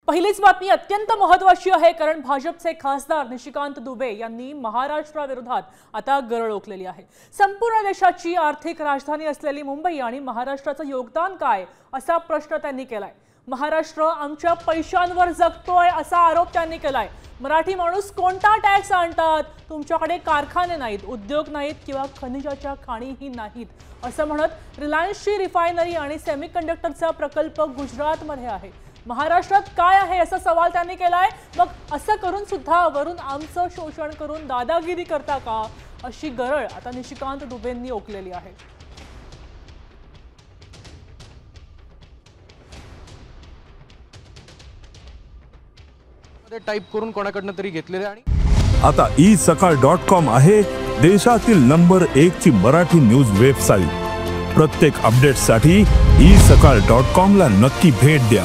पहिलीच बातमी अत्यंत महत्त्वाची आहे, कारण भाजपचे खासदार निशिकांत दुबे यांनी महाराष्ट्राविरोधात आता गरळ ओकलेली आहे। संपूर्ण देशाची आर्थिक राजधानी असलेली मुंबई आणि महाराष्ट्राचं योगदान काय असा प्रश्न त्यांनी केलाय। महाराष्ट्र आमच्या पैशांवर जगतोय असा आरोप त्यांनी केलाय। मराठी माणूस कोणता टॅक्स आणतात, तुमच्याकडे कारखाने नाहीत, उद्योग नाहीत किंवा खनिजाच्या खाणीही नाहीत असं म्हणत रिलायन्सची रिफायनरी आणि सेमीकंडक्टरचा प्रकल्प गुजरातमध्ये आहे। महाराष्ट्रात काय आहे असा सवाल त्यांनी केलाय। मग असं करून सुद्धा वरून आमचं शोषण करून दादागिरी करता का, अशी गरळ आता निशिकांत दुबेंनी ओकलेली आहे। टाइप करून कोणाकडनं तरी घेतलेले आणि आता isakal.com आहे देशातील नंबर 1 ची मराठी न्यूज वेबसाईट। प्रत्येक अपडेटसाठी isakal.com ला नक्की भेट द्या।